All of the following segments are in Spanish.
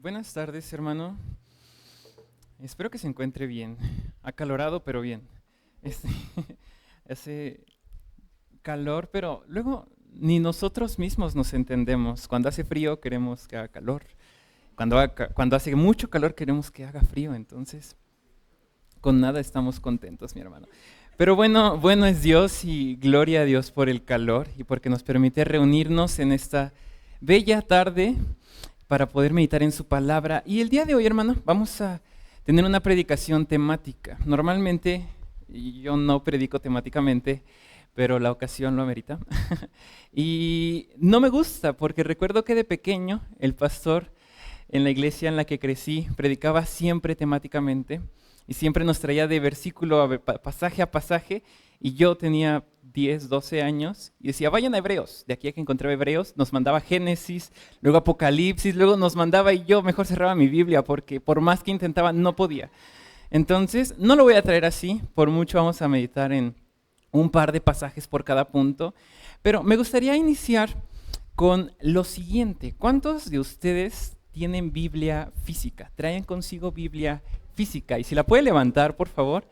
Buenas tardes, hermano. Espero que se encuentre bien. Acalorado, pero bien. Este, hace calor, pero luego ni nosotros mismos nos entendemos. Cuando hace frío queremos que haga calor. Cuando hace mucho calor queremos que haga frío. Entonces, con nada estamos contentos, mi hermano. Pero bueno, bueno es Dios y gloria a Dios por el calor y porque nos permite reunirnos en esta bella tarde para poder meditar en su palabra. Y el día de hoy, hermano, vamos a tener una predicación temática. Normalmente yo no predico temáticamente, pero la ocasión lo amerita. Y no me gusta porque recuerdo que de pequeño el pastor en la iglesia en la que crecí predicaba siempre temáticamente y siempre nos traía de versículo pasaje a pasaje, y yo tenía 10, 12 años y decía, vayan a Hebreos. De aquí a que encontraba Hebreos, nos mandaba Génesis, luego Apocalipsis, luego nos mandaba y yo mejor cerraba mi Biblia porque por más que intentaba no podía. Entonces, no lo voy a traer así, por mucho vamos a meditar en un par de pasajes por cada punto, pero me gustaría iniciar con lo siguiente. ¿Cuántos de ustedes tienen Biblia física? ¿Traen consigo Biblia física? Y si la puede levantar, por favor.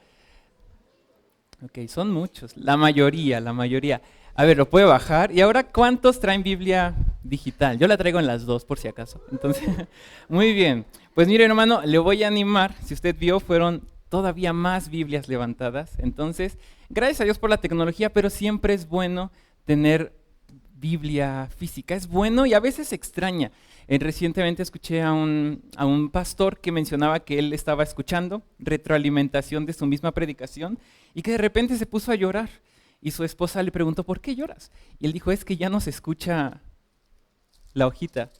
Ok, son muchos, la mayoría, la mayoría. A ver, lo puede bajar. ¿Y ahora cuántos traen Biblia digital? Yo la traigo en las dos, por si acaso. Entonces, muy bien. Pues mire, hermano, le voy a animar. Si usted vio, fueron todavía más Biblias levantadas. Entonces, gracias a Dios por la tecnología, pero siempre es bueno tener Biblia física. Es bueno y a veces se extraña. Recientemente escuché a un pastor que mencionaba que él estaba escuchando retroalimentación de su misma predicación y que de repente se puso a llorar. Y su esposa le preguntó, ¿por qué lloras? Y él dijo, es que ya no se escucha la hojita.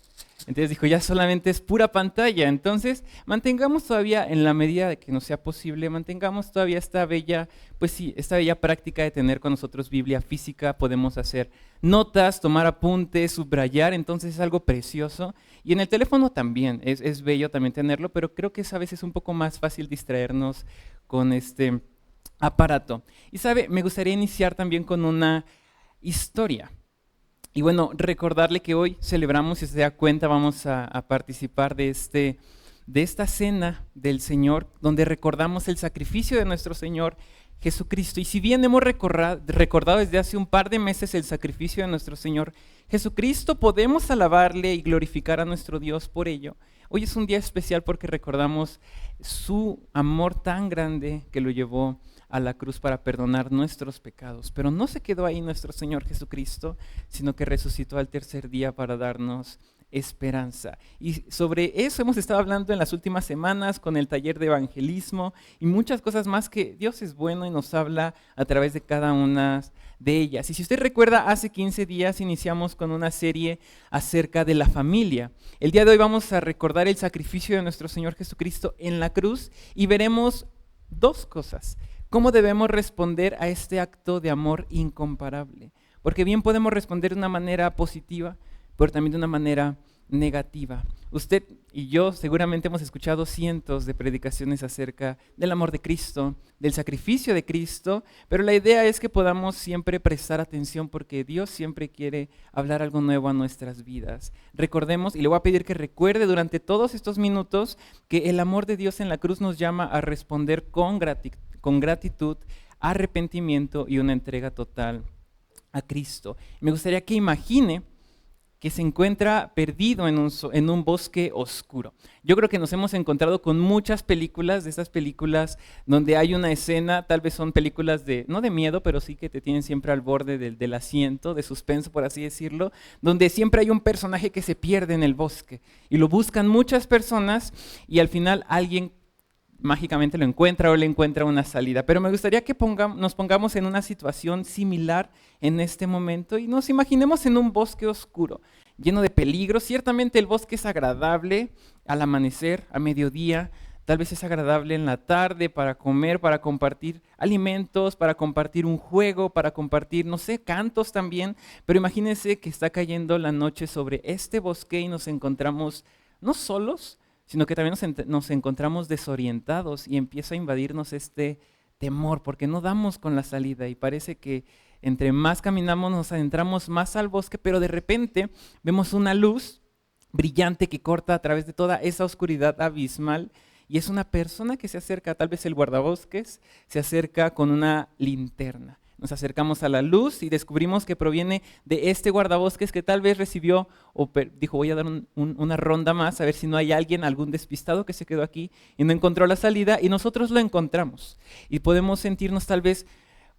Entonces dijo, ya solamente es pura pantalla. Entonces, mantengamos todavía, en la medida de que nos sea posible, mantengamos todavía esta bella, pues sí, esta bella práctica de tener con nosotros Biblia física. Podemos hacer notas, tomar apuntes, subrayar, entonces es algo precioso. Y en el teléfono también, es bello también tenerlo, pero creo que es a veces un poco más fácil distraernos con este aparato. Y sabe, me gustaría iniciar también con una historia. Y bueno, recordarle que hoy celebramos, si se da cuenta, vamos a participar de esta cena del Señor, donde recordamos el sacrificio de nuestro Señor Jesucristo. Y si bien hemos recordado desde hace un par de meses el sacrificio de nuestro Señor Jesucristo, podemos alabarle y glorificar a nuestro Dios por ello. Hoy es un día especial porque recordamos su amor tan grande que lo llevó a la cruz para perdonar nuestros pecados. Pero no se quedó ahí nuestro Señor Jesucristo, sino que resucitó al tercer día para darnos esperanza. Y sobre eso hemos estado hablando en las últimas semanas con el taller de evangelismo y muchas cosas más, que Dios es bueno y nos habla a través de cada una de ellas. Y si usted recuerda, hace 15 días iniciamos con una serie acerca de la familia. El día de hoy vamos a recordar el sacrificio de nuestro Señor Jesucristo en la cruz y veremos dos cosas. ¿Cómo debemos responder a este acto de amor incomparable? Porque bien podemos responder de una manera positiva, pero también de una manera negativa. Usted y yo seguramente hemos escuchado cientos de predicaciones acerca del amor de Cristo, del sacrificio de Cristo, pero la idea es que podamos siempre prestar atención porque Dios siempre quiere hablar algo nuevo a nuestras vidas. Recordemos, y le voy a pedir que recuerde durante todos estos minutos, que el amor de Dios en la cruz nos llama a responder con gratitud, arrepentimiento y una entrega total a Cristo. Me gustaría que imagine que se encuentra perdido en un bosque oscuro. Yo creo que nos hemos encontrado con muchas películas, de estas películas donde hay una escena, tal vez son películas no de miedo, pero sí que te tienen siempre al borde del asiento, de suspenso, por así decirlo, donde siempre hay un personaje que se pierde en el bosque y lo buscan muchas personas y al final alguien mágicamente lo encuentra o le encuentra una salida. Pero me gustaría que nos pongamos en una situación similar en este momento y nos imaginemos en un bosque oscuro, lleno de peligros. Ciertamente el bosque es agradable al amanecer, a mediodía, tal vez es agradable en la tarde para comer, para compartir alimentos, para compartir un juego, para compartir, no sé, cantos también. Pero imagínense que está cayendo la noche sobre este bosque y nos encontramos no solos, sino que también nos encontramos desorientados y empieza a invadirnos este temor porque no damos con la salida y parece que entre más caminamos nos adentramos más al bosque, pero de repente vemos una luz brillante que corta a través de toda esa oscuridad abismal. Y es una persona que se acerca, tal vez el guardabosques, se acerca con una linterna. Nos acercamos a la luz y descubrimos que proviene de este guardabosques que tal vez recibió o dijo, voy a dar una ronda más a ver si no hay alguien, algún despistado que se quedó aquí y no encontró la salida, y nosotros lo encontramos. Y podemos sentirnos tal vez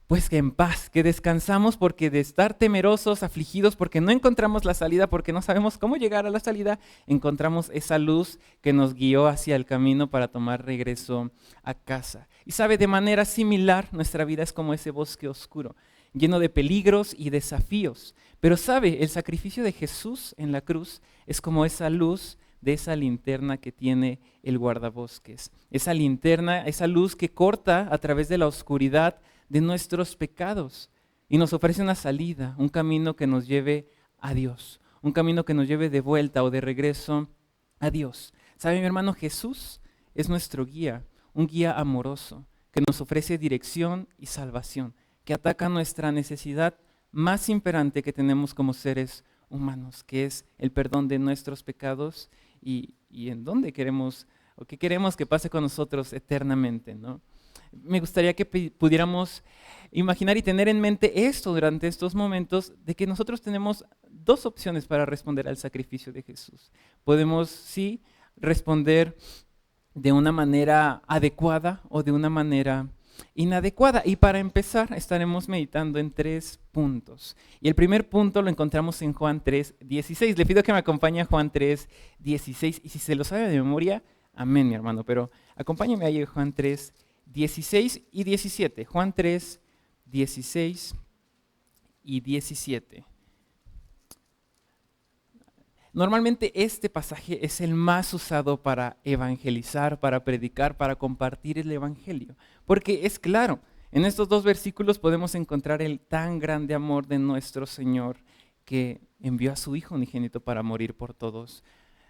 pues que en paz, que descansamos, porque de estar temerosos, afligidos, porque no encontramos la salida, porque no sabemos cómo llegar a la salida, encontramos esa luz que nos guió hacia el camino para tomar regreso a casa. Y sabe, de manera similar, nuestra vida es como ese bosque oscuro, lleno de peligros y desafíos. Pero sabe, el sacrificio de Jesús en la cruz es como esa luz de esa linterna que tiene el guardabosques. Esa linterna, esa luz que corta a través de la oscuridad de nuestros pecados y nos ofrece una salida, un camino que nos lleve a Dios, un camino que nos lleve de vuelta o de regreso a Dios. ¿Sabe, mi hermano? Jesús es nuestro guía, un guía amoroso que nos ofrece dirección y salvación, que ataca nuestra necesidad más imperante que tenemos como seres humanos, que es el perdón de nuestros pecados y en dónde queremos o qué queremos que pase con nosotros eternamente, ¿no? Me gustaría que pudiéramos imaginar y tener en mente esto durante estos momentos, de que nosotros tenemos dos opciones para responder al sacrificio de Jesús. Podemos, sí, responder de una manera adecuada o de una manera inadecuada. Y para empezar, estaremos meditando en 3 puntos. Y el primer punto lo encontramos en Juan 3:16. Le pido que me acompañe a Juan 3:16. Y si se lo sabe de memoria, amén, mi hermano. Pero acompáñame ahí a Juan 3:16 y 17. Juan 3:16 y 17. Normalmente este pasaje es el más usado para evangelizar, para predicar, para compartir el evangelio. Porque es claro, en estos 2 versículos podemos encontrar el tan grande amor de nuestro Señor, que envió a su Hijo unigénito para morir por todos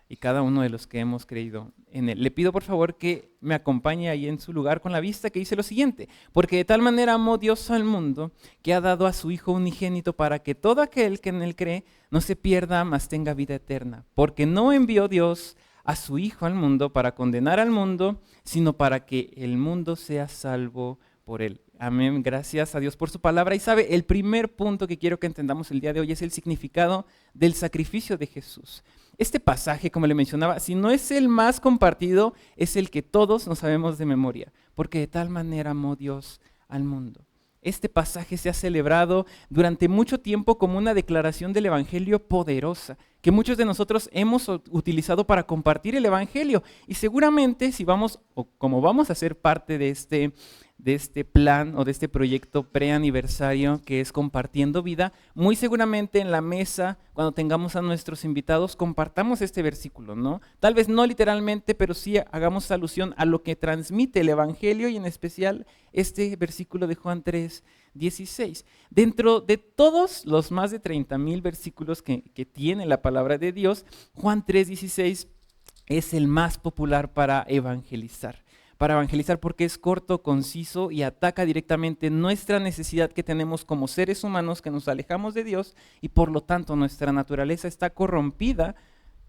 y cada uno de los que hemos creído en Él. Le pido por favor que me acompañe ahí en su lugar con la vista, que dice lo siguiente: porque de tal manera amó Dios al mundo, que ha dado a su Hijo unigénito, para que todo aquel que en Él cree no se pierda, mas tenga vida eterna. Porque no envió Dios a su Hijo al mundo para condenar al mundo, sino para que el mundo sea salvo por Él. Amén, gracias a Dios por su palabra. Y sabe, el primer punto que quiero que entendamos el día de hoy es el significado del sacrificio de Jesús. Este pasaje, como le mencionaba, si no es el más compartido, es el que todos nos sabemos de memoria, porque de tal manera amó Dios al mundo. Este pasaje se ha celebrado durante mucho tiempo como una declaración del evangelio poderosa, que muchos de nosotros hemos utilizado para compartir el evangelio. Y seguramente si vamos, o como vamos a ser parte de este plan o de este proyecto preaniversario que es Compartiendo Vida, muy seguramente en la mesa, cuando tengamos a nuestros invitados, compartamos este versículo, ¿no? Tal vez no literalmente, pero sí hagamos alusión a lo que transmite el evangelio, y en especial este versículo de Juan 3:16. Dentro de todos los más de 30,000 versículos que tiene la palabra de Dios, Juan 3:16 es el más popular para evangelizar. Porque es corto, conciso y ataca directamente nuestra necesidad que tenemos como seres humanos, que nos alejamos de Dios y por lo tanto nuestra naturaleza está corrompida,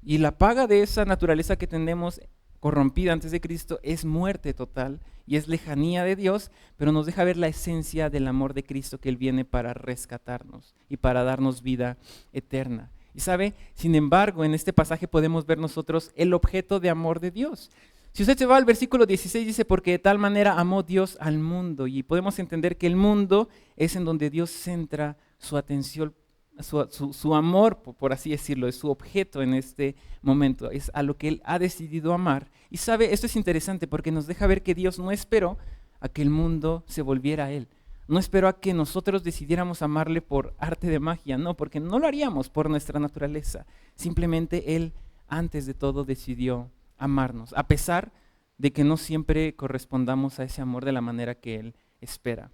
y la paga de esa naturaleza que tenemos corrompida antes de Cristo es muerte total y es lejanía de Dios, pero nos deja ver la esencia del amor de Cristo, que Él viene para rescatarnos y para darnos vida eterna. Y sabe, sin embargo, en este pasaje podemos ver nosotros el objeto de amor de Dios. Si usted se va al versículo 16, dice, porque de tal manera amó Dios al mundo, y podemos entender que el mundo es en donde Dios centra su atención, su amor, por así decirlo, es su objeto en este momento, es a lo que Él ha decidido amar. Y sabe, esto es interesante porque nos deja ver que Dios no esperó a que el mundo se volviera a Él. No esperó a que nosotros decidiéramos amarle por arte de magia, no, porque no lo haríamos por nuestra naturaleza. Simplemente Él, antes de todo, decidió amarnos, a pesar de que no siempre correspondamos a ese amor de la manera que Él espera.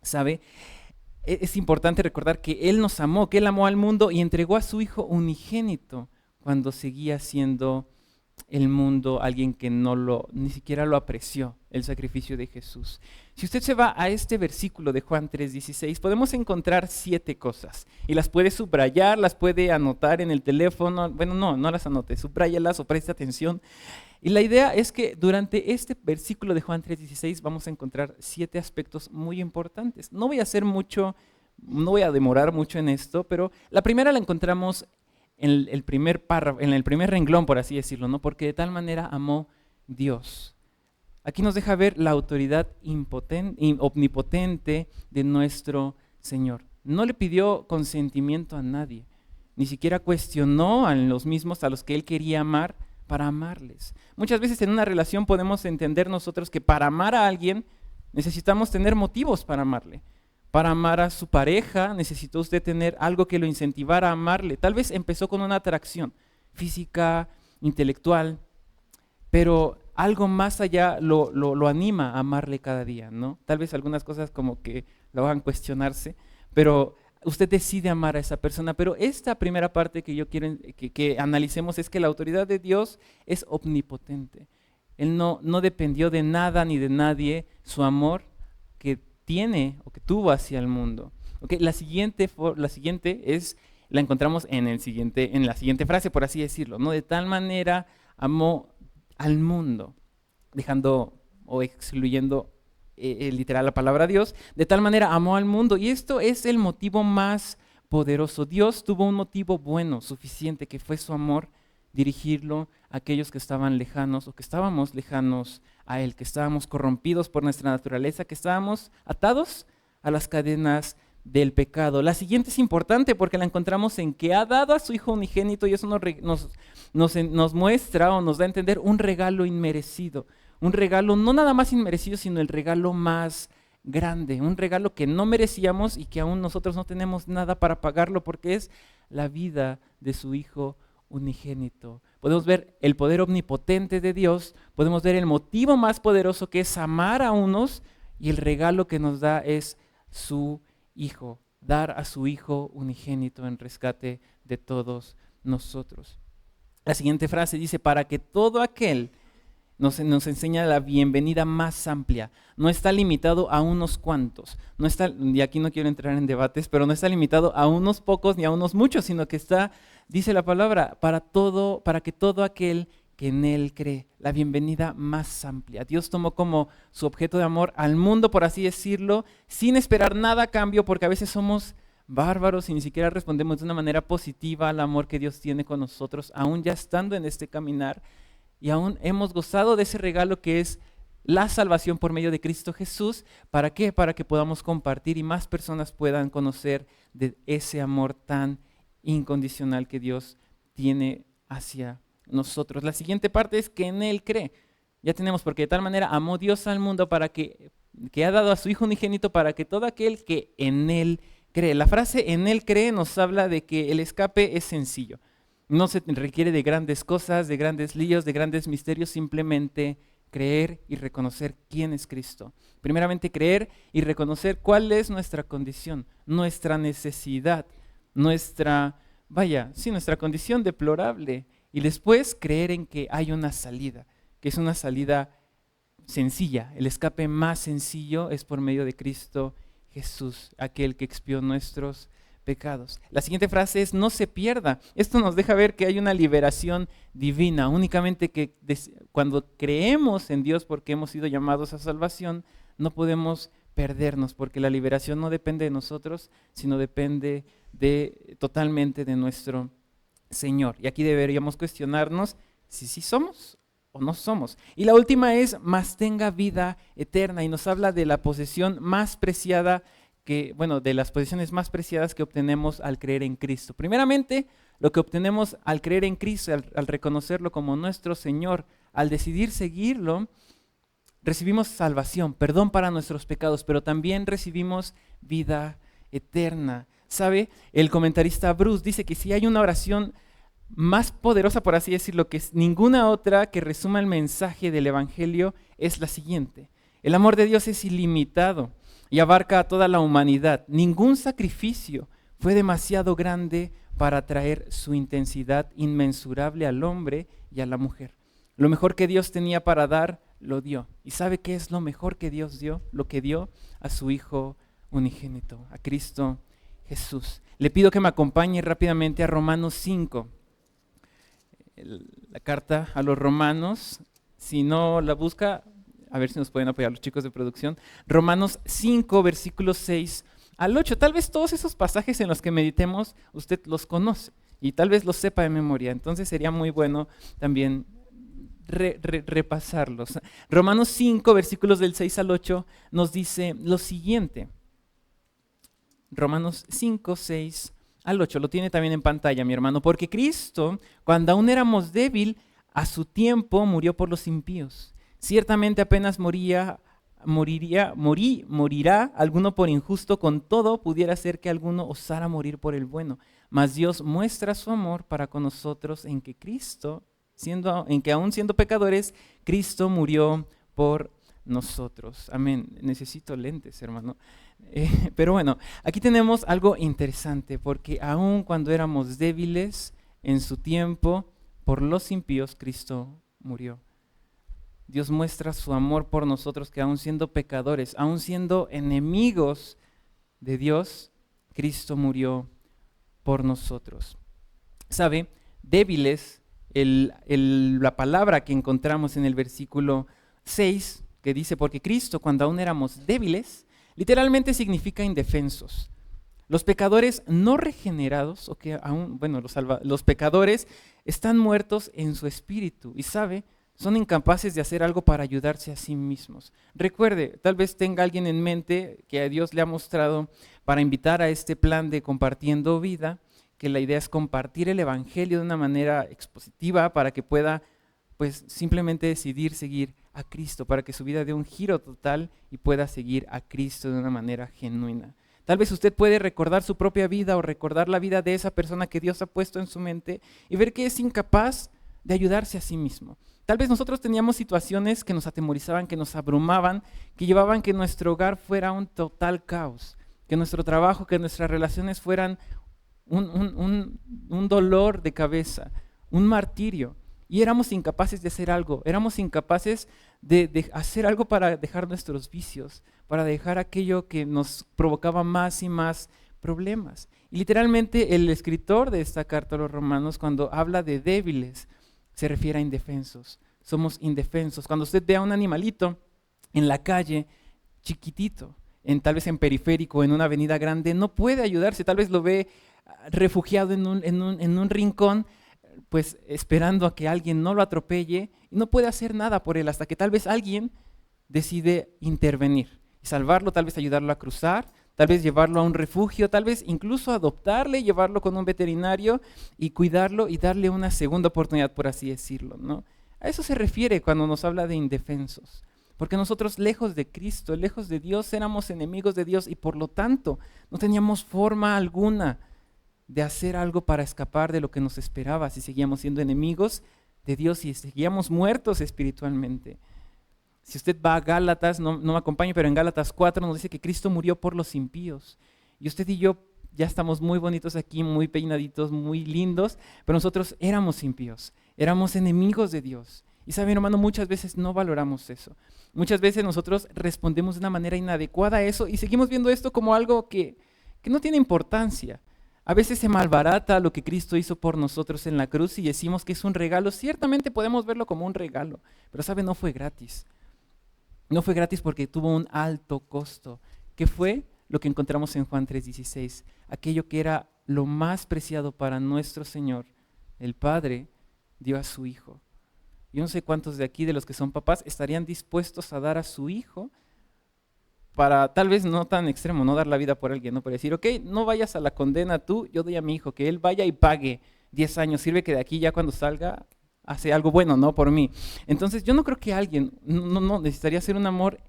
¿Sabe? Es importante recordar que Él nos amó, que Él amó al mundo y entregó a su Hijo unigénito cuando seguía siendo el mundo, alguien que ni siquiera lo apreció, el sacrificio de Jesús. Si usted se va a este versículo de Juan 3:16, podemos encontrar 7 cosas. Y las puede subrayar, las puede anotar en el teléfono. Bueno, no las anote, subráyalas o preste atención. Y la idea es que durante este versículo de Juan 3:16 vamos a encontrar 7 aspectos muy importantes. No voy a hacer mucho, no voy a demorar mucho en esto, pero la primera la encontramos en el primer párrafo, en el primer renglón, por así decirlo, ¿no? Porque de tal manera amó Dios. Aquí nos deja ver la autoridad omnipotente de nuestro Señor. No le pidió consentimiento a nadie, ni siquiera cuestionó a los mismos a los que Él quería amar para amarles. Muchas veces en una relación podemos entender nosotros que para amar a alguien necesitamos tener motivos para amarle. Para amar a su pareja necesitó usted tener algo que lo incentivara a amarle. Tal vez empezó con una atracción física, intelectual, pero algo más allá lo anima a amarle cada día, ¿no? Tal vez algunas cosas como que lo hagan cuestionarse, pero usted decide amar a esa persona. Pero esta primera parte que yo quiero que analicemos es que la autoridad de Dios es omnipotente. Él no dependió de nada ni de nadie, su amor que tiene o que tuvo hacia el mundo. Okay, la siguiente la encontramos en la siguiente frase, por así decirlo, ¿no? De tal manera amó al mundo, dejando o excluyendo literal la palabra Dios, de tal manera amó al mundo. Y esto es el motivo más poderoso. Dios tuvo un motivo bueno, suficiente, que fue su amor, dirigirlo a aquellos que estaban lejanos o que estábamos lejanos a Él, que estábamos corrompidos por nuestra naturaleza, que estábamos atados a las cadenas del pecado. La siguiente es importante porque la encontramos en que ha dado a su Hijo unigénito, y eso nos muestra o nos da a entender un regalo inmerecido. Un regalo no nada más inmerecido, sino el regalo más grande, un regalo que no merecíamos y que aún nosotros no tenemos nada para pagarlo, porque es la vida de su Hijo unigénito. Podemos ver el poder omnipotente de Dios, podemos ver el motivo más poderoso, que es amar a unos, y el regalo que nos da es su Hijo, dar a su Hijo unigénito en rescate de todos nosotros. La siguiente frase dice: para que todo aquel, nos enseña la bienvenida más amplia. No está limitado a unos cuantos. No está, y aquí no quiero entrar en debates, pero no está limitado a unos pocos ni a unos muchos, sino que está, dice la palabra, para que todo aquel que en Él cree. La bienvenida más amplia. Dios tomó como su objeto de amor al mundo, por así decirlo, sin esperar nada a cambio, porque a veces somos bárbaros y ni siquiera respondemos de una manera positiva al amor que Dios tiene con nosotros, aún ya estando en este caminar. Y aún hemos gozado de ese regalo que es la salvación por medio de Cristo Jesús. ¿Para qué? Para que podamos compartir y más personas puedan conocer de ese amor tan incondicional que Dios tiene hacia nosotros. La siguiente parte es que en Él cree. Ya tenemos, porque de tal manera amó Dios al mundo que ha dado a su Hijo unigénito para que todo aquel que en Él cree. La frase "en Él cree" nos habla de que el escape es sencillo. No se requiere de grandes cosas, de grandes líos, de grandes misterios, simplemente creer y reconocer quién es Cristo. Primeramente creer y reconocer cuál es nuestra condición, nuestra necesidad, nuestra condición deplorable. Y después creer en que hay una salida, que es una salida sencilla. El escape más sencillo es por medio de Cristo Jesús, aquel que expió nuestros pecados. La siguiente frase es: no se pierda. Esto nos deja ver que hay una liberación divina. Únicamente que cuando creemos en Dios, porque hemos sido llamados a salvación, no podemos perdernos, porque la liberación no depende de nosotros, sino depende totalmente de nuestro Señor. Y aquí deberíamos cuestionarnos si sí somos o no somos. Y la última es: mas tenga vida eterna, y nos habla de la posesión más preciada de las posesiones más preciadas que obtenemos al creer en Cristo. Primeramente, lo que obtenemos al creer en Cristo, al reconocerlo como nuestro Señor, al decidir seguirlo, recibimos salvación, perdón para nuestros pecados, pero también recibimos vida eterna. ¿Sabe? El comentarista Bruce dice que si hay una oración más poderosa, por así decirlo, que es ninguna otra que resuma el mensaje del Evangelio, es la siguiente: el amor de Dios es ilimitado y abarca a toda la humanidad. Ningún sacrificio fue demasiado grande para traer su intensidad inmensurable al hombre y a la mujer. Lo mejor que Dios tenía para dar, lo dio. ¿Y sabe qué es lo mejor que Dios dio? Lo que dio a su Hijo unigénito, a Cristo Jesús. Le pido que me acompañe rápidamente a Romanos 5. La carta a los Romanos, si no la busca, a ver si nos pueden apoyar los chicos de producción. Romanos 5, versículos 6 al 8. Tal vez todos esos pasajes en los que meditemos, usted los conoce y tal vez los sepa de memoria. Entonces sería muy bueno también repasarlos. Romanos 5, versículos del 6 al 8, nos dice lo siguiente. Romanos 5, 6 al 8. Lo tiene también en pantalla, mi hermano. Porque Cristo, cuando aún éramos débil, a su tiempo murió por los impíos. Ciertamente apenas morirá alguno por injusto, con todo pudiera ser que alguno osara morir por el bueno. Mas Dios muestra su amor para con nosotros en que aún siendo pecadores, Cristo murió por nosotros. Amén. Necesito lentes, hermano. Pero bueno, aquí tenemos algo interesante, porque aún cuando éramos débiles en su tiempo, por los impíos, Cristo murió. Dios muestra su amor por nosotros, que aún siendo pecadores, aún siendo enemigos de Dios, Cristo murió por nosotros. ¿Sabe? Débiles, la palabra que encontramos en el versículo 6, que dice, porque Cristo, cuando aún éramos débiles, literalmente significa indefensos. Los pecadores no regenerados, o que aún, bueno, los pecadores están muertos en su espíritu y son incapaces de hacer algo para ayudarse a sí mismos. Recuerde, tal vez tenga alguien en mente que a Dios le ha mostrado para invitar a este plan de Compartiendo Vida, que la idea es compartir el evangelio de una manera expositiva para que pueda, pues, simplemente decidir seguir a Cristo, para que su vida dé un giro total y pueda seguir a Cristo de una manera genuina. Tal vez usted puede recordar su propia vida o recordar la vida de esa persona que Dios ha puesto en su mente y ver que es incapaz de ayudarse a sí mismo. Tal vez nosotros teníamos situaciones que nos atemorizaban, que nos abrumaban, que llevaban que nuestro hogar fuera un total caos, que nuestro trabajo, que nuestras relaciones fueran un dolor de cabeza, un martirio. Y éramos incapaces de hacer algo, éramos incapaces de hacer algo para dejar nuestros vicios, para dejar aquello que nos provocaba más y más problemas. Y literalmente el escritor de esta carta a los Romanos, cuando habla de débiles, se refiere a indefensos. Somos indefensos. Cuando usted ve a un animalito en la calle, chiquitito, tal vez en periférico, en una avenida grande, no puede ayudarse. Tal vez lo ve refugiado en un rincón, pues esperando a que alguien no lo atropelle, y no puede hacer nada por él hasta que tal vez alguien decide intervenir y salvarlo, tal vez ayudarlo a cruzar, tal vez llevarlo a un refugio, tal vez incluso adoptarle, llevarlo con un veterinario y cuidarlo y darle una segunda oportunidad, por así decirlo, ¿no? A eso se refiere cuando nos habla de indefensos, porque nosotros lejos de Cristo, lejos de Dios, éramos enemigos de Dios y por lo tanto no teníamos forma alguna de hacer algo para escapar de lo que nos esperaba si seguíamos siendo enemigos de Dios y seguíamos muertos espiritualmente. Si usted va a Gálatas, no me acompañe, pero en Gálatas 4 nos dice que Cristo murió por los impíos. Y usted y yo ya estamos muy bonitos aquí, muy peinaditos, muy lindos, pero nosotros éramos impíos, éramos enemigos de Dios. Y saben, hermano, muchas veces no valoramos eso. Muchas veces nosotros respondemos de una manera inadecuada a eso y seguimos viendo esto como algo que no tiene importancia. A veces se malbarata lo que Cristo hizo por nosotros en la cruz y decimos que es un regalo. Ciertamente podemos verlo como un regalo, pero sabe, no fue gratis. No fue gratis porque tuvo un alto costo, que fue lo que encontramos en Juan 3:16. Aquello que era lo más preciado para nuestro Señor, el Padre, dio a su Hijo. Yo no sé cuántos de aquí, de los que son papás, estarían dispuestos a dar a su hijo para, tal vez no tan extremo, no dar la vida por alguien, no, para decir, ok, no vayas a la condena tú, yo doy a mi hijo, que él vaya y pague 10 años, sirve que de aquí ya cuando salga hace algo bueno, ¿no? Por mí. Entonces yo no creo que alguien, no necesitaría ser un amor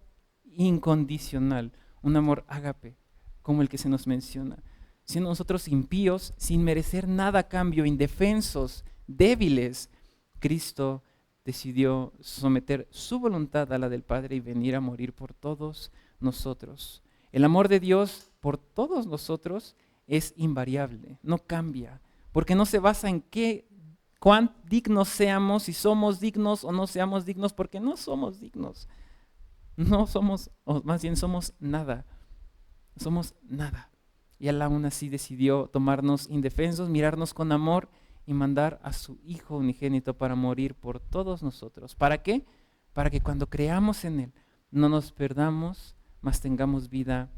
incondicional, un amor ágape, como el que se nos menciona. Siendo nosotros impíos, sin merecer nada a cambio, indefensos, débiles, Cristo decidió someter su voluntad a la del Padre y venir a morir por todos nosotros. El amor de Dios por todos nosotros es invariable, no cambia, porque no se basa en qué cuán dignos seamos, si somos dignos o no seamos dignos, porque no somos dignos. No somos, o más bien somos nada. Somos nada. Y Él aún así decidió tomarnos indefensos, mirarnos con amor y mandar a su Hijo unigénito para morir por todos nosotros. ¿Para qué? Para que cuando creamos en Él no nos perdamos, mas tengamos vida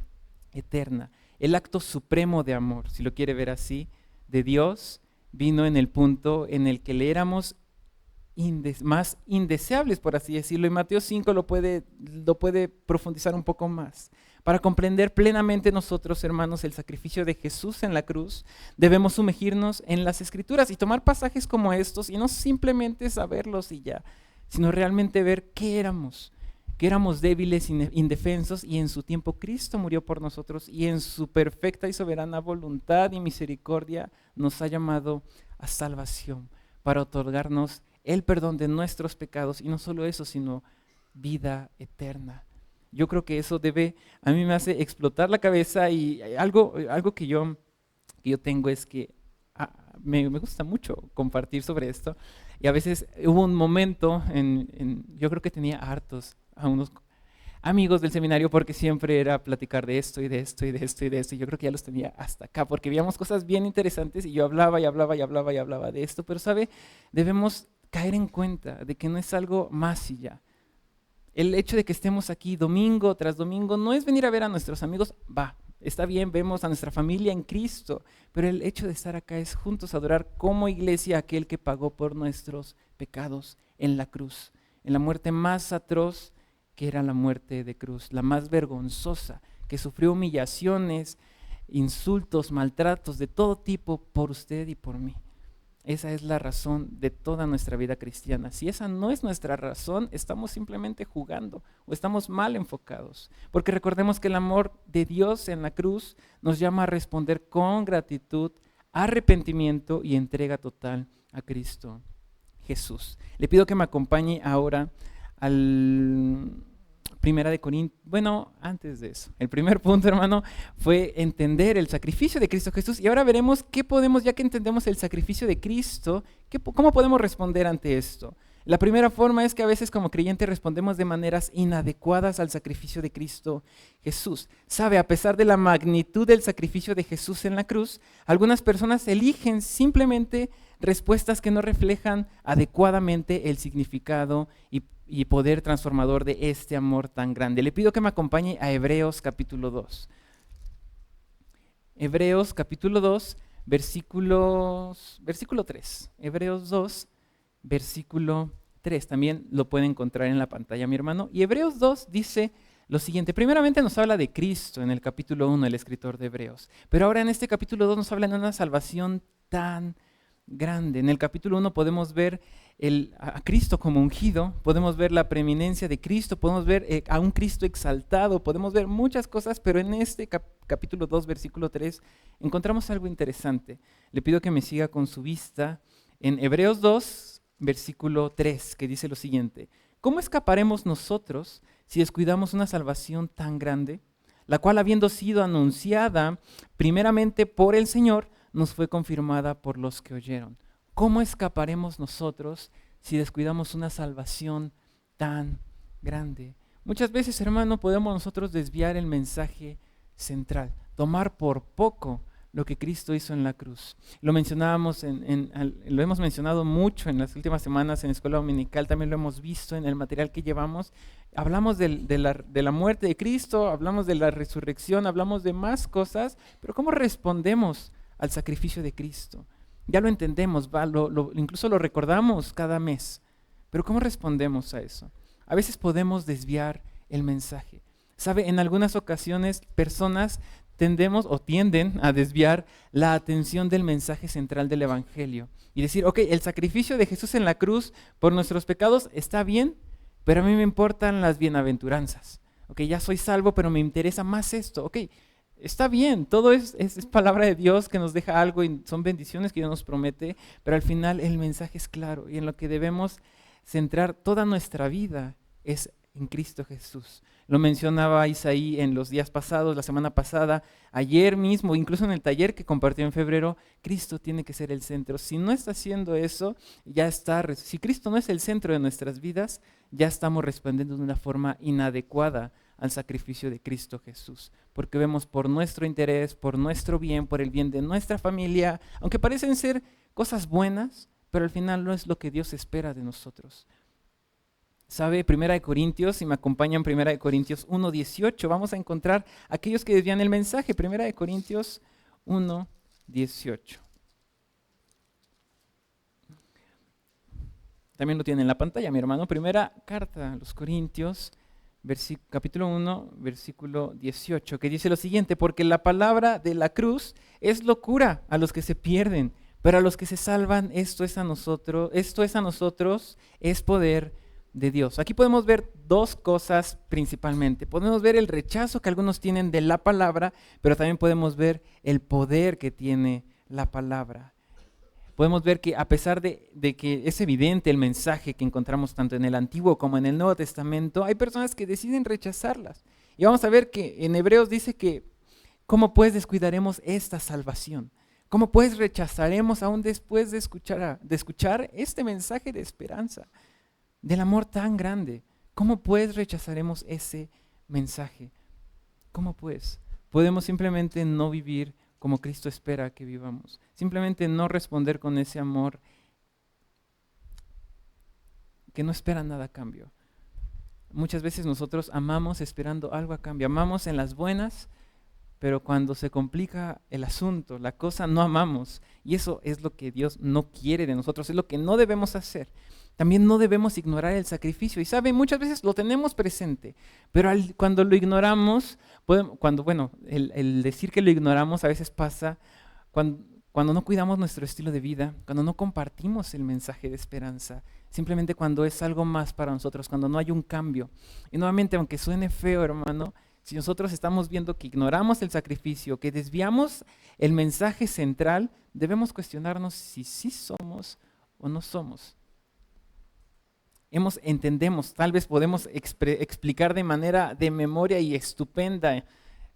eterna. El acto supremo de amor, si lo quiere ver así, de Dios vino en el punto en el que le éramos más indeseables, por así decirlo. Y Mateo 5 lo puede profundizar un poco más. Para comprender plenamente nosotros, hermanos, el sacrificio de Jesús en la cruz, debemos sumergirnos en las Escrituras y tomar pasajes como estos y no simplemente saberlos y ya, sino realmente ver qué éramos, que éramos débiles, indefensos, y en su tiempo Cristo murió por nosotros y en su perfecta y soberana voluntad y misericordia nos ha llamado a salvación para otorgarnos el perdón de nuestros pecados, y no solo eso, sino vida eterna. Yo creo que eso a mí me hace explotar la cabeza, y algo que yo tengo es que me gusta mucho compartir sobre esto, y a veces hubo un momento, yo creo que tenía hartos a unos amigos del seminario porque siempre era platicar de esto y de esto y de esto y de esto, y yo creo que ya los tenía hasta acá porque veíamos cosas bien interesantes y yo hablaba y hablaba y hablaba y hablaba de esto, pero ¿sabe? Debemos caer en cuenta de que no es algo más y ya. El hecho de que estemos aquí domingo tras domingo no es venir a ver a nuestros amigos, está bien, vemos a nuestra familia en Cristo, pero el hecho de estar acá es juntos adorar como iglesia a aquel que pagó por nuestros pecados en la cruz, en la muerte más atroz que era la muerte de cruz, la más vergonzosa, que sufrió humillaciones, insultos, maltratos de todo tipo por usted y por mí. Esa es la razón de toda nuestra vida cristiana. Si esa no es nuestra razón, estamos simplemente jugando o estamos mal enfocados. Porque recordemos que el amor de Dios en la cruz nos llama a responder con gratitud, arrepentimiento y entrega total a Cristo Jesús. Le pido que me acompañe ahora al Primera de Corintios. Bueno, antes de eso, el primer punto, hermano, fue entender el sacrificio de Cristo Jesús, y ahora veremos qué podemos, ya que entendemos el sacrificio de Cristo, cómo podemos responder ante esto. La primera forma es que a veces como creyentes respondemos de maneras inadecuadas al sacrificio de Cristo Jesús. Sabe, a pesar de la magnitud del sacrificio de Jesús en la cruz, algunas personas eligen simplemente respuestas que no reflejan adecuadamente el significado y poder transformador de este amor tan grande. Le pido que me acompañe a Hebreos capítulo 2. Hebreos capítulo 2, versículo 3. Hebreos 2, versículo 3. También lo puede encontrar en la pantalla, mi hermano. Y Hebreos 2 dice lo siguiente. Primeramente nos habla de Cristo en el capítulo 1, el escritor de Hebreos. Pero ahora en este capítulo 2 nos habla de una salvación tan grande. En el capítulo 1 podemos ver a Cristo como ungido, podemos ver la preeminencia de Cristo, podemos ver a un Cristo exaltado, podemos ver muchas cosas, pero en este capítulo 2, versículo 3, encontramos algo interesante. Le pido que me siga con su vista en Hebreos 2, versículo 3, que dice lo siguiente: ¿cómo escaparemos nosotros si descuidamos una salvación tan grande, la cual, habiendo sido anunciada primeramente por el Señor, nos fue confirmada por los que oyeron? ¿Cómo escaparemos nosotros si descuidamos una salvación tan grande? Muchas veces, hermano, podemos nosotros desviar el mensaje central, tomar por poco lo que Cristo hizo en la cruz. Lo mencionábamos, lo hemos mencionado mucho en las últimas semanas en Escuela Dominical, también lo hemos visto en el material que llevamos. Hablamos de la muerte de Cristo, hablamos de la resurrección, hablamos de más cosas, pero ¿cómo respondemos al sacrificio de Cristo? Ya lo entendemos, incluso lo recordamos cada mes, pero ¿cómo respondemos a eso? A veces podemos desviar el mensaje. ¿Sabe? En algunas ocasiones personas tienden a desviar la atención del mensaje central del Evangelio y decir, ok, el sacrificio de Jesús en la cruz por nuestros pecados está bien, pero a mí me importan las bienaventuranzas. Ok, ya soy salvo, pero me interesa más esto. Ok, está bien, todo es palabra de Dios que nos deja algo y son bendiciones que Dios nos promete, pero al final el mensaje es claro y en lo que debemos centrar toda nuestra vida es en Cristo Jesús. Lo mencionaba Isaí en los días pasados, la semana pasada, ayer mismo, incluso en el taller que compartió en febrero. Cristo tiene que ser el centro. Si no está haciendo eso, si Cristo no es el centro de nuestras vidas, ya estamos respondiendo de una forma inadecuada al sacrificio de Cristo Jesús, porque vemos por nuestro interés, por nuestro bien, por el bien de nuestra familia, aunque parecen ser cosas buenas, pero al final no es lo que Dios espera de nosotros. ¿Sabe? 1 Corintios, si me acompañan, 1 Corintios 1:18, vamos a encontrar aquellos que desvían el mensaje. 1 Corintios 1:18. También lo tiene en la pantalla, mi hermano. Primera carta a los Corintios, capítulo 1, versículo 18, que dice lo siguiente: porque la palabra de la cruz es locura a los que se pierden, pero a los que se salvan, esto es a nosotros, es poder de Dios. Aquí podemos ver dos cosas principalmente. Podemos ver el rechazo que algunos tienen de la palabra, pero también podemos ver el poder que tiene la palabra. Podemos ver que a pesar de que es evidente el mensaje que encontramos tanto en el Antiguo como en el Nuevo Testamento, hay personas que deciden rechazarlas. Y vamos a ver que en Hebreos dice que ¿cómo pues descuidaremos esta salvación? ¿Cómo pues rechazaremos aún después de escuchar este mensaje de esperanza, del amor tan grande? ¿Cómo pues rechazaremos ese mensaje? ¿Cómo pues? Podemos simplemente no vivir como Cristo espera que vivamos. Simplemente no responder con ese amor que no espera nada a cambio. Muchas veces nosotros amamos esperando algo a cambio. Amamos en las buenas, pero cuando se complica el asunto, la cosa, no amamos. Y eso es lo que Dios no quiere de nosotros, es lo que no debemos hacer. También no debemos ignorar el sacrificio. Y saben, muchas veces lo tenemos presente, pero cuando lo ignoramos, el decir que lo ignoramos a veces pasa cuando no cuidamos nuestro estilo de vida, cuando no compartimos el mensaje de esperanza, simplemente cuando es algo más para nosotros, cuando no hay un cambio. Y nuevamente, aunque suene feo, hermano, si nosotros estamos viendo que ignoramos el sacrificio, que desviamos el mensaje central, debemos cuestionarnos si sí somos o no somos. Entendemos, tal vez podemos explicar de manera de memoria y estupenda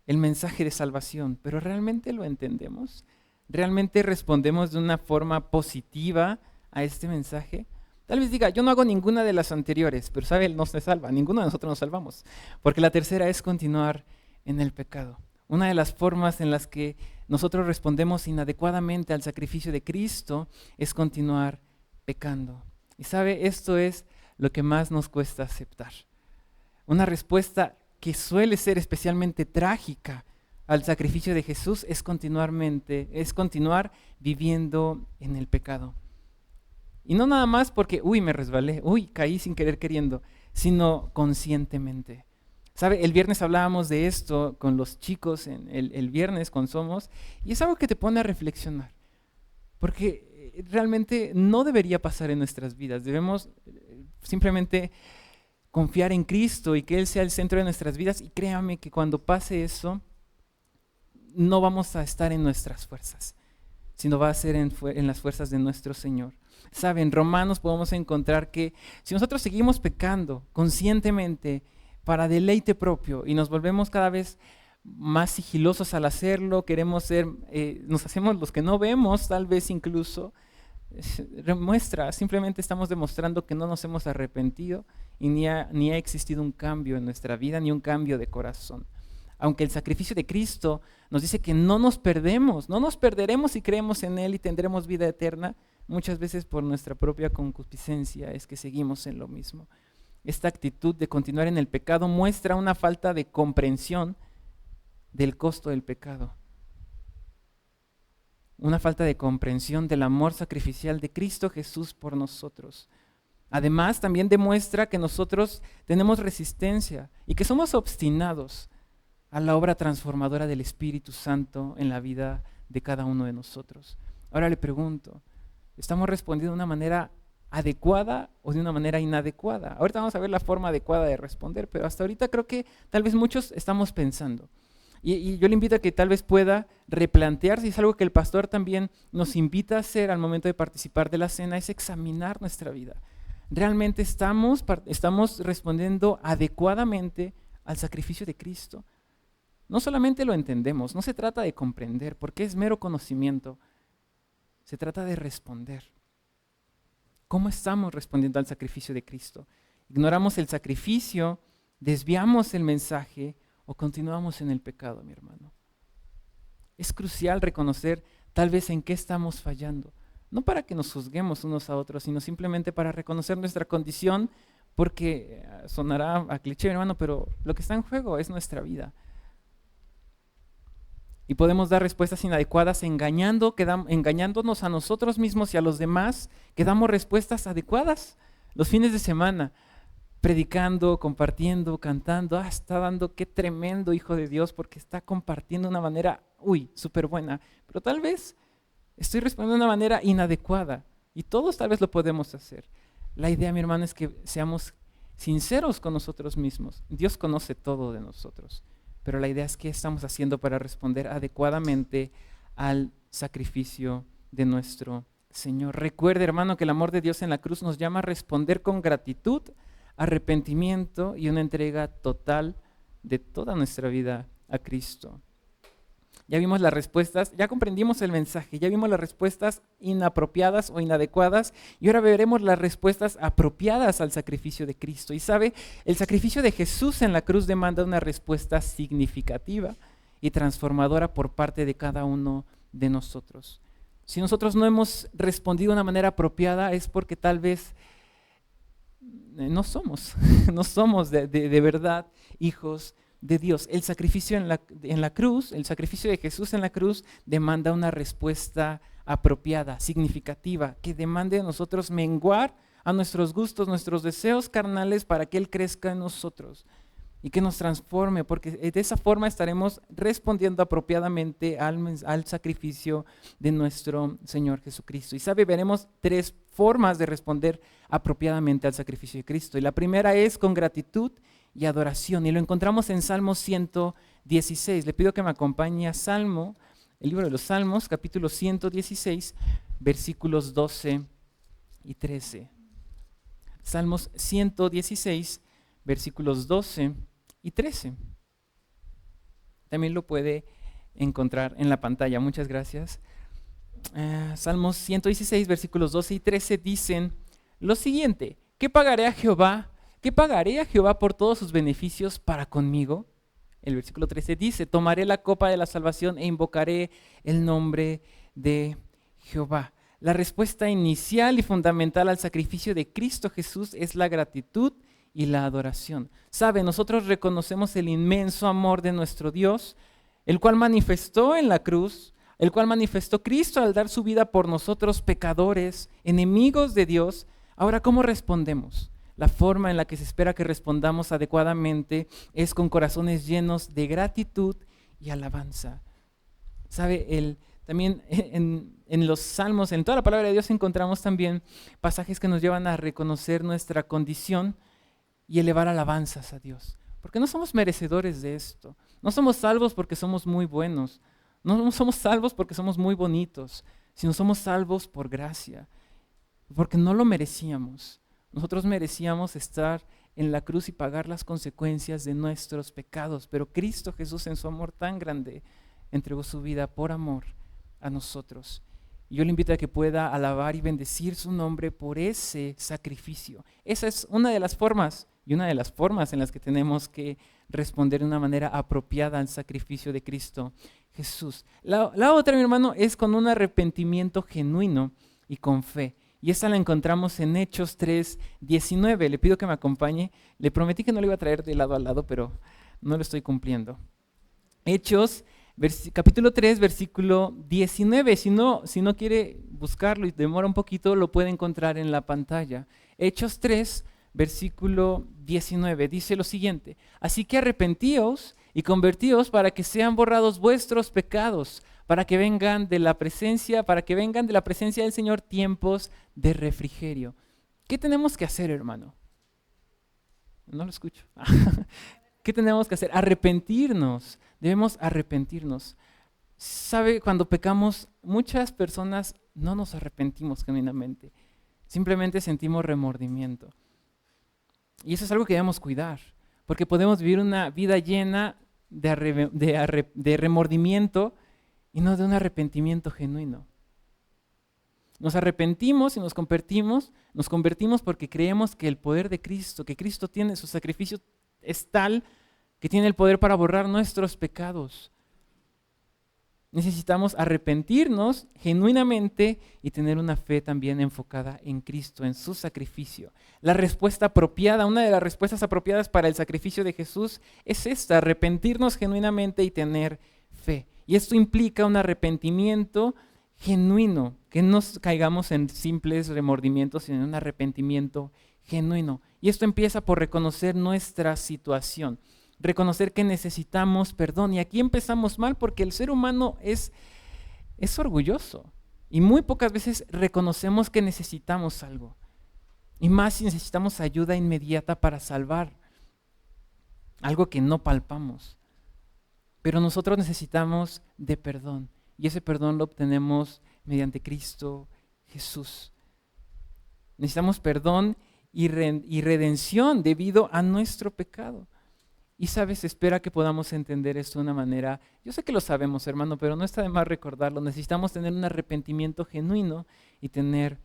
el mensaje de salvación, pero ¿realmente lo entendemos? ¿Realmente respondemos de una forma positiva a este mensaje? Tal vez diga, yo no hago ninguna de las anteriores, pero sabe, Él no se salva, ninguno de nosotros nos salvamos, porque la tercera es continuar en el pecado. Una de las formas en las que nosotros respondemos inadecuadamente al sacrificio de Cristo es continuar pecando. Y sabe, esto es lo que más nos cuesta aceptar. Una respuesta que suele ser especialmente trágica al sacrificio de Jesús es continuar viviendo en el pecado. Y no nada más porque, me resbalé, caí sin querer queriendo, sino conscientemente. ¿Sabe? El viernes hablábamos de esto con los chicos, el viernes con Somos, y es algo que te pone a reflexionar. Porque realmente no debería pasar en nuestras vidas. Debemos simplemente confiar en Cristo y que Él sea el centro de nuestras vidas. Y créame que cuando pase eso, no vamos a estar en nuestras fuerzas, sino va a ser en las fuerzas de nuestro Señor. ¿Saben? En Romanos podemos encontrar que si nosotros seguimos pecando conscientemente para deleite propio y nos volvemos cada vez más sigilosos al hacerlo, nos hacemos los que no vemos, tal vez incluso, simplemente estamos demostrando que no nos hemos arrepentido y ni ha existido un cambio en nuestra vida, ni un cambio de corazón. Aunque el sacrificio de Cristo nos dice que no nos perderemos si creemos en Él y tendremos vida eterna, muchas veces por nuestra propia concupiscencia es que seguimos en lo mismo. Esta actitud de continuar en el pecado muestra una falta de comprensión del costo del pecado. Una falta de comprensión del amor sacrificial de Cristo Jesús por nosotros. Además, también demuestra que nosotros tenemos resistencia y que somos obstinados a la obra transformadora del Espíritu Santo en la vida de cada uno de nosotros. Ahora le pregunto, ¿estamos respondiendo de una manera adecuada o de una manera inadecuada? Ahorita vamos a ver la forma adecuada de responder, pero hasta ahorita creo que tal vez muchos estamos pensando. Y yo le invito a que tal vez pueda replantear, si es algo que el pastor también nos invita a hacer al momento de participar de la cena, es examinar nuestra vida. ¿Realmente estamos respondiendo adecuadamente al sacrificio de Cristo? No solamente lo entendemos, no se trata de comprender, porque es mero conocimiento, se trata de responder. ¿Cómo estamos respondiendo al sacrificio de Cristo? ¿Ignoramos el sacrificio, desviamos el mensaje o continuamos en el pecado, mi hermano? Es crucial reconocer tal vez en qué estamos fallando. No para que nos juzguemos unos a otros, sino simplemente para reconocer nuestra condición, porque sonará a cliché, hermano, pero lo que está en juego es nuestra vida. Y podemos dar respuestas inadecuadas engañándonos a nosotros mismos y a los demás, que damos respuestas adecuadas los fines de semana, predicando, compartiendo, cantando. Está dando, qué tremendo hijo de Dios, porque está compartiendo de una manera, súper buena. Pero tal vez estoy respondiendo de una manera inadecuada y todos tal vez lo podemos hacer. La idea, mi hermano, es que seamos sinceros con nosotros mismos. Dios conoce todo de nosotros, pero la idea es qué estamos haciendo para responder adecuadamente al sacrificio de nuestro Señor. Recuerde, hermano, que el amor de Dios en la cruz nos llama a responder con gratitud, arrepentimiento y una entrega total de toda nuestra vida a Cristo. Ya vimos las respuestas, ya comprendimos el mensaje, ya vimos las respuestas inapropiadas o inadecuadas y ahora veremos las respuestas apropiadas al sacrificio de Cristo. Y sabe, el sacrificio de Jesús en la cruz demanda una respuesta significativa y transformadora por parte de cada uno de nosotros. Si nosotros no hemos respondido de una manera apropiada es porque tal vez no somos de verdad hijos de Dios. El sacrificio en la cruz, el sacrificio de Jesús en la cruz demanda una respuesta apropiada, significativa, que demande de nosotros menguar a nuestros gustos, nuestros deseos carnales para que Él crezca en nosotros y que nos transforme, porque de esa forma estaremos respondiendo apropiadamente al sacrificio de nuestro Señor Jesucristo. Y sabe, veremos 3 formas de responder apropiadamente al sacrificio de Cristo. Y la primera es con gratitud y adoración, y lo encontramos en Salmo 116. Le pido que me acompañe a el libro de los Salmos, capítulo 116, versículos 12 y 13. Salmos 116, versículos 12 y 13. También lo puede encontrar en la pantalla. Muchas gracias. Salmos 116, versículos 12 y 13 dicen lo siguiente: ¿Qué pagaré a Jehová? ¿Qué pagaré a Jehová por todos sus beneficios para conmigo? El versículo 13 dice: tomaré la copa de la salvación e invocaré el nombre de Jehová. La respuesta inicial y fundamental al sacrificio de Cristo Jesús es la gratitud y la adoración. Sabe, nosotros reconocemos el inmenso amor de nuestro Dios, el cual manifestó en la cruz, el cual manifestó Cristo al dar su vida por nosotros pecadores, enemigos de Dios. Ahora, ¿cómo respondemos? La forma en la que se espera que respondamos adecuadamente es con corazones llenos de gratitud y alabanza. ¿Sabe? También en los salmos, en toda la palabra de Dios encontramos también pasajes que nos llevan a reconocer nuestra condición y elevar alabanzas a Dios. Porque no somos merecedores de esto. No somos salvos porque somos muy buenos. No somos salvos porque somos muy bonitos, sino somos salvos por gracia, porque no lo merecíamos. Nosotros merecíamos estar en la cruz y pagar las consecuencias de nuestros pecados, pero Cristo Jesús en su amor tan grande entregó su vida por amor a nosotros. Y yo le invito a que pueda alabar y bendecir su nombre por ese sacrificio. Esa es una de las formas en las que tenemos que responder de una manera apropiada al sacrificio de Cristo Jesús. La otra, mi hermano, es con un arrepentimiento genuino y con fe. Y esta la encontramos en Hechos 3:19. Le pido que me acompañe. Le prometí que no le iba a traer de lado a lado, pero no lo estoy cumpliendo. Hechos, capítulo 3, versículo 19. Si no quiere buscarlo y demora un poquito, lo puede encontrar en la pantalla. Hechos 3, versículo 19. Dice lo siguiente: así que arrepentíos y convertíos para que sean borrados vuestros pecados, para que vengan de la presencia del Señor tiempos de refrigerio. ¿Qué tenemos que hacer, hermano? No lo escucho. ¿Qué tenemos que hacer? Arrepentirnos. Debemos arrepentirnos. ¿Sabe? Cuando pecamos, muchas personas no nos arrepentimos genuinamente. Simplemente sentimos remordimiento. Y eso es algo que debemos cuidar, porque podemos vivir una vida llena de remordimiento y no de un arrepentimiento genuino. Nos arrepentimos y nos convertimos porque creemos que el poder de Cristo, que Cristo tiene, su sacrificio es tal que tiene el poder para borrar nuestros pecados. Necesitamos arrepentirnos genuinamente y tener una fe también enfocada en Cristo, en su sacrificio. La respuesta apropiada, una de las respuestas apropiadas para el sacrificio de Jesús es esta: arrepentirnos genuinamente y tener fe. Y esto implica un arrepentimiento genuino, que no caigamos en simples remordimientos, sino en un arrepentimiento genuino. Y esto empieza por reconocer nuestra situación, reconocer que necesitamos perdón. Y aquí empezamos mal porque el ser humano es orgulloso y muy pocas veces reconocemos que necesitamos algo. Y más si necesitamos ayuda inmediata para salvar algo que no palpamos. Pero nosotros necesitamos de perdón. Y ese perdón lo obtenemos mediante Cristo Jesús. Necesitamos perdón y redención debido a nuestro pecado. Y sabes, espera que podamos entender esto de una manera, yo sé que lo sabemos, hermano, pero no está de más recordarlo. Necesitamos tener un arrepentimiento genuino y tener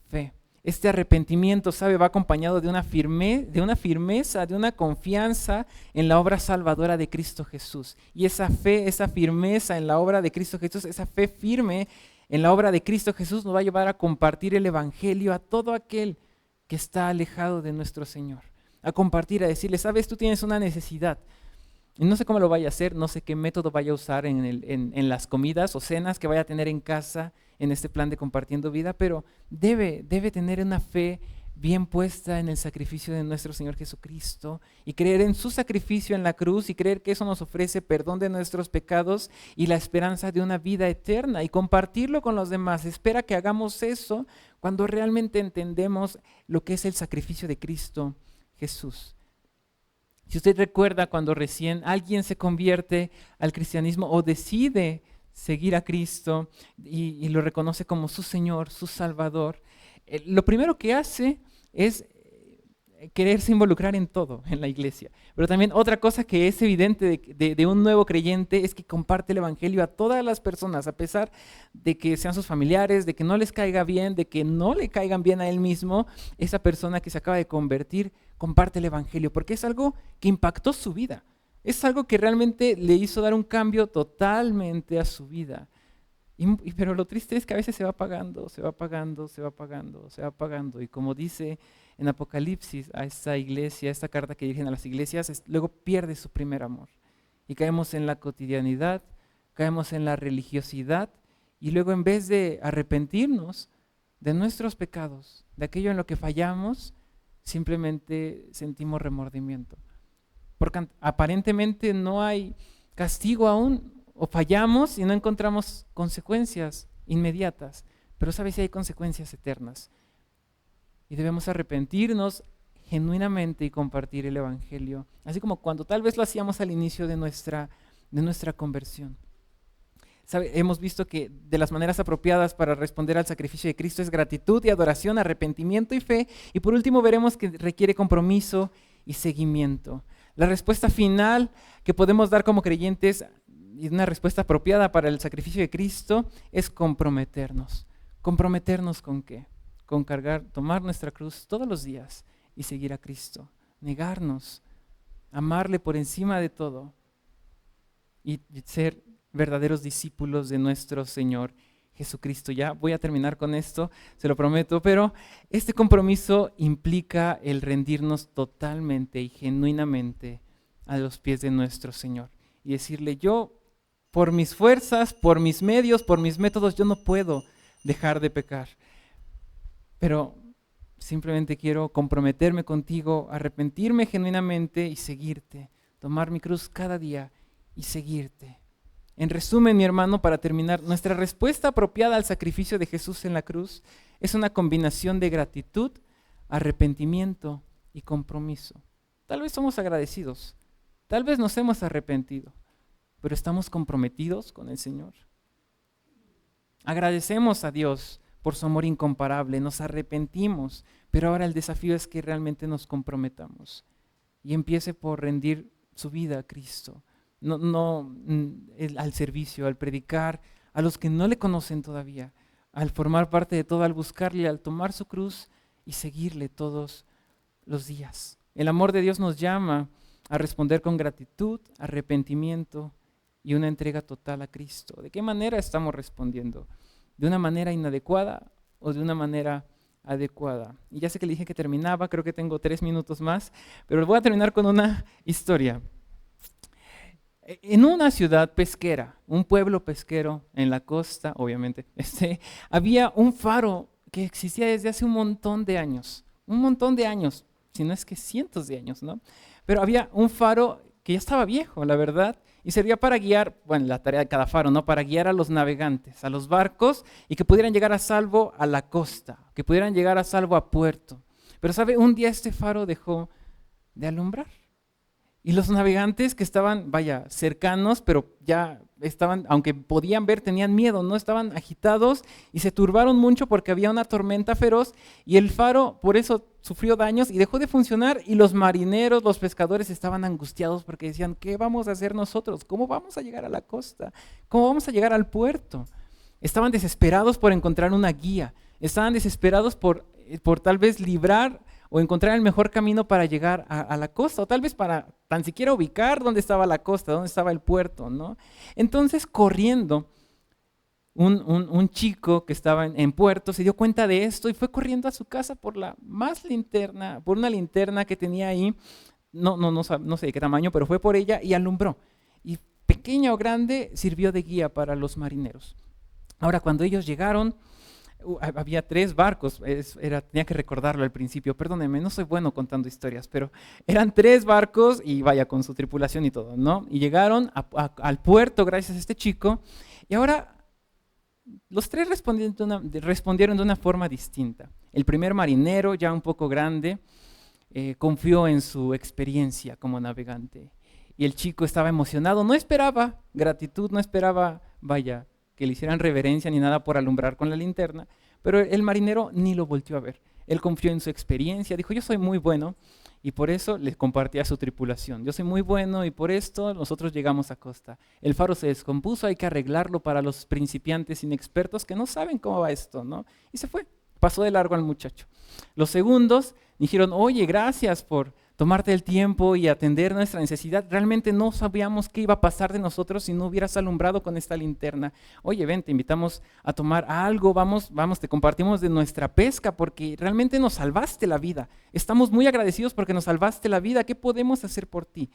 fe. Este arrepentimiento, sabe, va acompañado de una firmeza, de una confianza en la obra salvadora de Cristo Jesús. Y esa fe, esa firmeza en la obra de Cristo Jesús, esa fe firme en la obra de Cristo Jesús nos va a llevar a compartir el evangelio a todo aquel que está alejado de nuestro Señor. A compartir, a decirle, sabes, tú tienes una necesidad. Y no sé cómo lo vaya a hacer, no sé qué método vaya a usar en las comidas o cenas que vaya a tener en casa en este plan de Compartiendo Vida, pero debe tener una fe bien puesta en el sacrificio de nuestro Señor Jesucristo y creer en su sacrificio en la cruz y creer que eso nos ofrece perdón de nuestros pecados y la esperanza de una vida eterna y compartirlo con los demás. Espera que hagamos eso cuando realmente entendemos lo que es el sacrificio de Cristo Jesús. Si usted recuerda cuando recién alguien se convierte al cristianismo o decide seguir a Cristo y lo reconoce como su Señor, su Salvador, lo primero que hace es quererse involucrar en todo en la iglesia. Pero también otra cosa que es evidente de un nuevo creyente es que comparte el evangelio a todas las personas, a pesar de que sean sus familiares, de que no les caiga bien, de que no le caigan bien a él mismo. Esa persona que se acaba de convertir comparte el evangelio porque es algo que impactó su vida. Es algo que realmente le hizo dar un cambio totalmente a su vida. Pero lo triste es que a veces se va apagando, se va apagando, se va apagando, se va apagando. Y como dice en Apocalipsis a esta iglesia, esta carta que dirigen a las iglesias, luego pierde su primer amor. Y caemos en la cotidianidad, caemos en la religiosidad, y luego en vez de arrepentirnos de nuestros pecados, de aquello en lo que fallamos, simplemente sentimos remordimiento. Porque aparentemente no hay castigo aún, o fallamos y no encontramos consecuencias inmediatas, pero sabes, si hay consecuencias eternas. Y debemos arrepentirnos genuinamente y compartir el evangelio, así como cuando tal vez lo hacíamos al inicio de nuestra conversión. Hemos visto que de las maneras apropiadas para responder al sacrificio de Cristo es gratitud y adoración, arrepentimiento y fe. Y por último veremos que requiere compromiso y seguimiento. La respuesta final que podemos dar como creyentes y una respuesta apropiada para el sacrificio de Cristo es comprometernos. ¿Comprometernos con qué? Con tomar nuestra cruz todos los días y seguir a Cristo. Negarnos, amarle por encima de todo y ser verdaderos discípulos de nuestro Señor Jesucristo. Ya voy a terminar con esto, se lo prometo, pero este compromiso implica el rendirnos totalmente y genuinamente a los pies de nuestro Señor y decirle, yo por mis fuerzas, por mis medios, por mis métodos, yo no puedo dejar de pecar, pero simplemente quiero comprometerme contigo, arrepentirme genuinamente y seguirte, tomar mi cruz cada día y seguirte. En resumen, mi hermano, para terminar, nuestra respuesta apropiada al sacrificio de Jesús en la cruz es una combinación de gratitud, arrepentimiento y compromiso. Tal vez somos agradecidos, tal vez nos hemos arrepentido, pero estamos comprometidos con el Señor. Agradecemos a Dios por su amor incomparable, nos arrepentimos, pero ahora el desafío es que realmente nos comprometamos y empiece por rendir su vida a Cristo, al servicio, al predicar, a los que no le conocen todavía, al formar parte de todo, al buscarle, al tomar su cruz y seguirle todos los días. El amor de Dios nos llama a responder con gratitud, arrepentimiento y una entrega total a Cristo. ¿De qué manera estamos respondiendo? ¿De una manera inadecuada o de una manera adecuada? Y ya sé que le dije que terminaba, creo que tengo 3 minutos más, pero voy a terminar con una historia. En una ciudad pesquera, un pueblo pesquero en la costa, obviamente, había un faro que existía desde hace un montón de años, si no es que cientos de años, ¿no? Pero había un faro que ya estaba viejo, la verdad, y servía para guiar, bueno, la tarea de cada faro, ¿no? Para guiar a los navegantes, a los barcos, y que pudieran llegar a salvo a la costa, que pudieran llegar a salvo a puerto. Pero, ¿sabe? Un día este faro dejó de alumbrar. Y los navegantes que estaban, cercanos, pero ya estaban, aunque podían ver, tenían miedo, ¿no? Estaban agitados y se turbaron mucho porque había una tormenta feroz y el faro por eso sufrió daños y dejó de funcionar y los marineros, los pescadores estaban angustiados porque decían, ¿qué vamos a hacer nosotros? ¿Cómo vamos a llegar a la costa? ¿Cómo vamos a llegar al puerto? Estaban desesperados por encontrar una guía, estaban desesperados por tal vez librar o encontrar el mejor camino para llegar a la costa, o tal vez para tan siquiera ubicar dónde estaba la costa, dónde estaba el puerto, ¿no? Entonces, corriendo, un chico que estaba en puerto se dio cuenta de esto y fue corriendo a su casa por una linterna que tenía ahí, no sé de qué tamaño, pero fue por ella y alumbró. Y pequeña o grande sirvió de guía para los marineros. Ahora, cuando ellos llegaron, había 3 barcos, tenía que recordarlo al principio, perdónenme, no soy bueno contando historias, pero eran 3 barcos y con su tripulación y todo, ¿no? Y llegaron al puerto gracias a este chico y ahora los 3 respondieron de una forma distinta. El primer marinero, ya un poco grande, confió en su experiencia como navegante y el chico estaba emocionado, no esperaba gratitud, no esperaba, que le hicieran reverencia ni nada por alumbrar con la linterna, pero el marinero ni lo volteó a ver. Él confió en su experiencia, dijo, yo soy muy bueno, y por eso les compartía a su tripulación. Yo soy muy bueno y por esto nosotros llegamos a costa. El faro se descompuso, hay que arreglarlo para los principiantes inexpertos que no saben cómo va esto, ¿no? Y se fue, pasó de largo al muchacho. Los segundos dijeron, oye, gracias por tomarte el tiempo y atender nuestra necesidad. Realmente no sabíamos qué iba a pasar de nosotros si no hubieras alumbrado con esta linterna. Oye, ven, te invitamos a tomar algo, vamos, te compartimos de nuestra pesca porque realmente nos salvaste la vida. Estamos muy agradecidos porque nos salvaste la vida. ¿Qué podemos hacer por ti?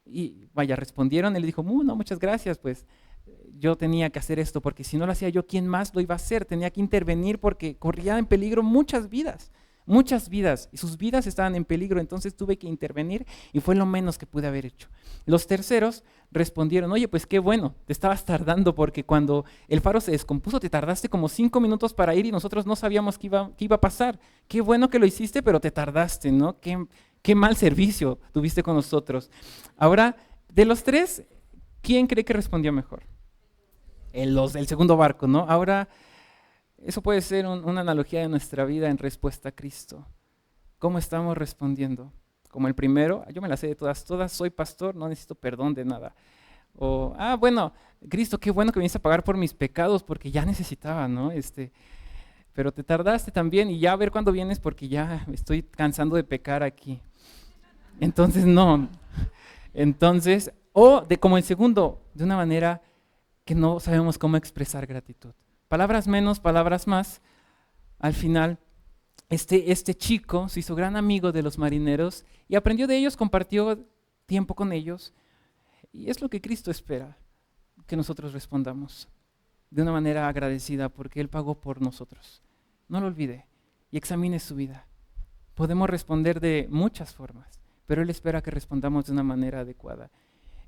Y respondieron, él dijo, no, muchas gracias, pues yo tenía que hacer esto porque si no lo hacía yo, ¿quién más lo iba a hacer? Tenía que intervenir porque corría en peligro muchas vidas, y sus vidas estaban en peligro, entonces tuve que intervenir y fue lo menos que pude haber hecho. Los terceros respondieron, oye, pues qué bueno, te estabas tardando porque cuando el faro se descompuso te tardaste como 5 minutos para ir y nosotros no sabíamos qué iba a pasar. Qué bueno que lo hiciste, pero te tardaste, ¿no? Qué mal servicio tuviste con nosotros. Ahora, de los 3, ¿quién cree que respondió mejor? El segundo barco, ¿no? Ahora, eso puede ser una analogía de nuestra vida en respuesta a Cristo. ¿Cómo estamos respondiendo? Como el primero, yo me la sé de todas, soy pastor, no necesito perdón de nada. O, bueno, Cristo, qué bueno que viniste a pagar por mis pecados porque ya necesitaba, ¿no? Pero te tardaste también y ya a ver cuándo vienes porque ya estoy cansando de pecar aquí. Entonces, no. Entonces, como el segundo, de una manera que no sabemos cómo expresar gratitud. Palabras menos, palabras más. Al final, este chico se hizo gran amigo de los marineros y aprendió de ellos, compartió tiempo con ellos. Y es lo que Cristo espera, que nosotros respondamos de una manera agradecida porque Él pagó por nosotros. No lo olvide y examine su vida. Podemos responder de muchas formas, pero Él espera que respondamos de una manera adecuada.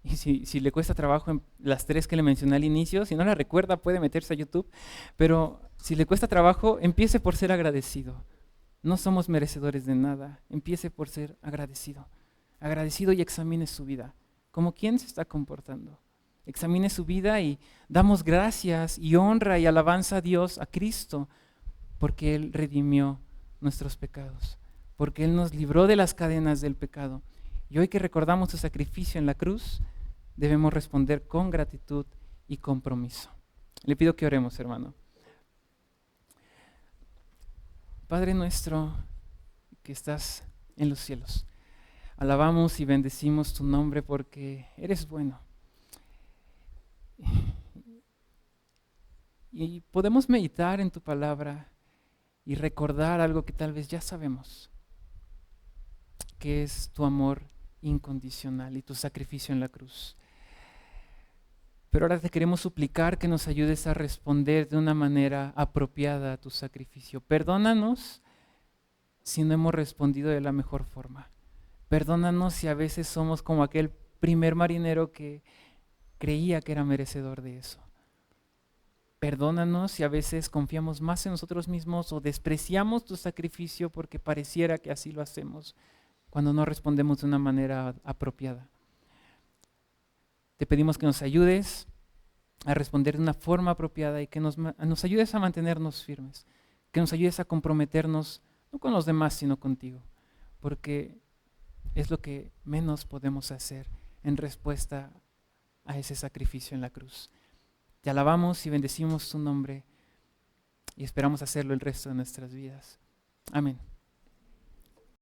Y si le cuesta trabajo en las 3 que le mencioné al inicio, si no la recuerda puede meterse a YouTube, pero si le cuesta trabajo, empiece por ser agradecido. No somos merecedores de nada, empiece por ser agradecido. Agradecido y examine su vida, como quién se está comportando. Examine su vida y damos gracias y honra y alabanza a Dios, a Cristo, porque Él redimió nuestros pecados, porque Él nos libró de las cadenas del pecado. Y hoy que recordamos su sacrificio en la cruz, debemos responder con gratitud y compromiso. Le pido que oremos, hermano. Padre nuestro que estás en los cielos, alabamos y bendecimos tu nombre porque eres bueno. Y podemos meditar en tu palabra y recordar algo que tal vez ya sabemos, que es tu amor incondicional y tu sacrificio en la cruz. Pero ahora te queremos suplicar que nos ayudes a responder de una manera apropiada a tu sacrificio. Perdónanos si no hemos respondido de la mejor forma. Perdónanos si a veces somos como aquel primer marinero que creía que era merecedor de eso. Perdónanos si a veces confiamos más en nosotros mismos o despreciamos tu sacrificio porque pareciera que así lo hacemos cuando no respondemos de una manera apropiada. Te pedimos que nos ayudes a responder de una forma apropiada y que nos ayudes a mantenernos firmes, que nos ayudes a comprometernos no con los demás sino contigo, porque es lo que menos podemos hacer en respuesta a ese sacrificio en la cruz. Te alabamos y bendecimos tu nombre y esperamos hacerlo el resto de nuestras vidas. Amén.